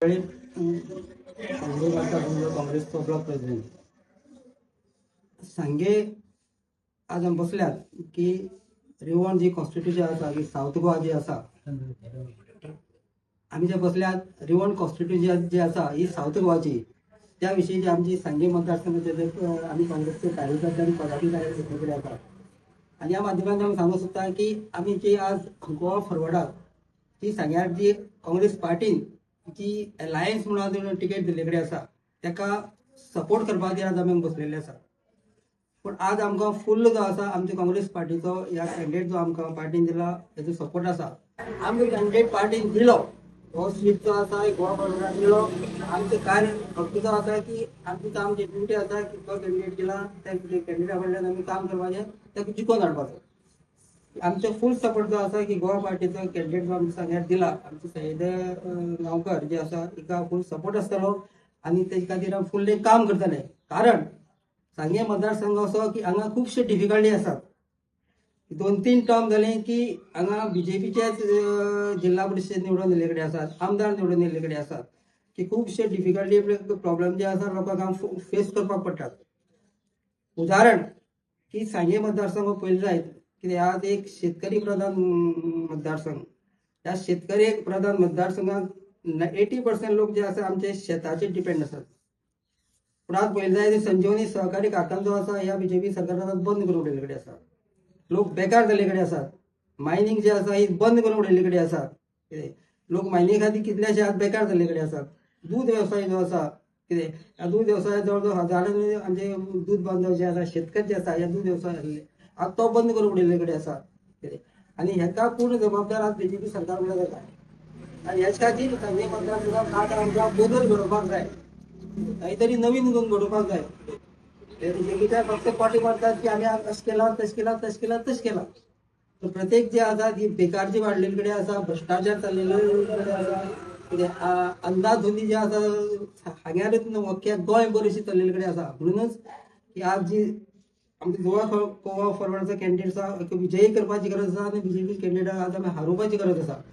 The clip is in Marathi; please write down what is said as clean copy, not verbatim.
काँग्रेसचो ब्लॉक प्रेसिडेंट सांगे आज आमी बसल्यात की रिवॉन जी कॉन्स्टिट्युशन आसा की साऊथ गोवा जी आसा आमी जे बसल्यात रिवॉन कॉन्स्टिट्युशन जी आसा ही साऊथ गोवाची त्या विशीं जी आमची सांगे मतदारसंघाचे आमी काँग्रेसचे कार्यकर्ते आनी पदाधिकारी सगळे आसा आनी ह्या माध्यमांतल्यान हांव सांगूंक सोदता की आमी जी आज गोवा फॉरवर्डाक जी सांग्यार जी काँग्रेस पार्टीन जी अलायन्स म्हणून टिकेट दिल्ले कडेन आसा ताका सपोर्ट करपा खातीर आज आमी बसलेले आसा. पण आज आमकां फुल्ल जो आसा आमच्या काँग्रेस पार्टीचो ह्या कॅन्डिडेट जो आमकां पार्टीन दिला हेजो सपोर्ट आसा. आमकां कॅन्डिडेट पार्टीन दिलो हो सीट जो आसा गोवा फॉरवर्डाक दिलो. आमचें कार्य फक्त जो आसा की आमची काम जी ड्युटी आसा की तो कॅन्डिडेट दिला त्या कॅन्डिडेटा कडल्यान आमी काम करपाचें ताका जिखोवन हाडपाचो. आमचो फुल सपोर्ट जो आसा की गोवा पार्टीचो कॅन्डिडेट जो आमच्या सांग्यार दिला आमचे सैद गांवकर जे आसा तिका फुल सपोर्ट आसतलो आनी तेजे खातीर हांव फुल्ले काम करतले. कारण सांगे मतदारसंघ असो की हांगा खुबशे डिफिकल्टी आसात. 2-3 टर्म जाले की हांगा बीजेपीचेच जिल्हा परिषद निवडून येयल्ले कडेन आसात, आमदार निवडून येयल्ले कडेन आसात की खुबशे डिफिकल्टी प्रॉब्लेम जे आसा लोकांक हांगा फेस करपाक पडटात. उदाहरण की सांगे मतदारसंघ पयले जायत कित्याक आज एक शेतकरी प्रधान मतदारसंघ. त्या शेतकरी प्रधान मतदारसंघात 80% लोक जे आसा आमचे शेताचेर डिपेंड आसात. पूण आज पयले जायत संजीवनी सहकारी कारखानो जो आसा ह्या बीजेपी सरकारान बंद करून उडयल्ले कडेन आसा. लोक बेकार जाल्ले कडेन आसात. मायनिंग जे आसा ही बंद करून उडयल्ले कडेन आसात. लोक मायनिंग खातीर कितलेशे आज बेकार जाल्ले कडेन आसात. दूध वेवसाय जो आसा कितें ह्या दूध वेवसायात जवळ जवळ हजारांनी आमचे दूध बांधव जे आसा शेतकरी जे आसा ह्या दूध वेवसाय आज तो बंद करून उडयल्ले कडेन आसा. आनी हेका पूर्ण जबाबदार आज बीजेपी सरकार उरला जाता. आनी हेच खातीर सांगे मतदारसंघात आज आमकां बदल घडोवपाक जाय, काही तरी नवीन घडोवपाक जाय. बीजेपीच्या फक्त पाठी मारतात की आमी अशें केला तशें केला तशें केला तशें केला. तर प्रत्येक जे आसा ती बेकारची वाडलेली कडेन आसा, भ्रष्टाचार चाललेले कडेन आसा, अंधाधुंदी जे आसा हांग्यारूच अख्ख्या गोंय बरेशी चल्लेले कडेन आसा. म्हणूनच की आज जी आमची गोवा फॉरवर्डाचो कॅन्डिडेट आसा विजयी करपाची गरज आसा आनी बीजेपी कॅन्डिडेट आज आमी हारोवपाची गरज आसा.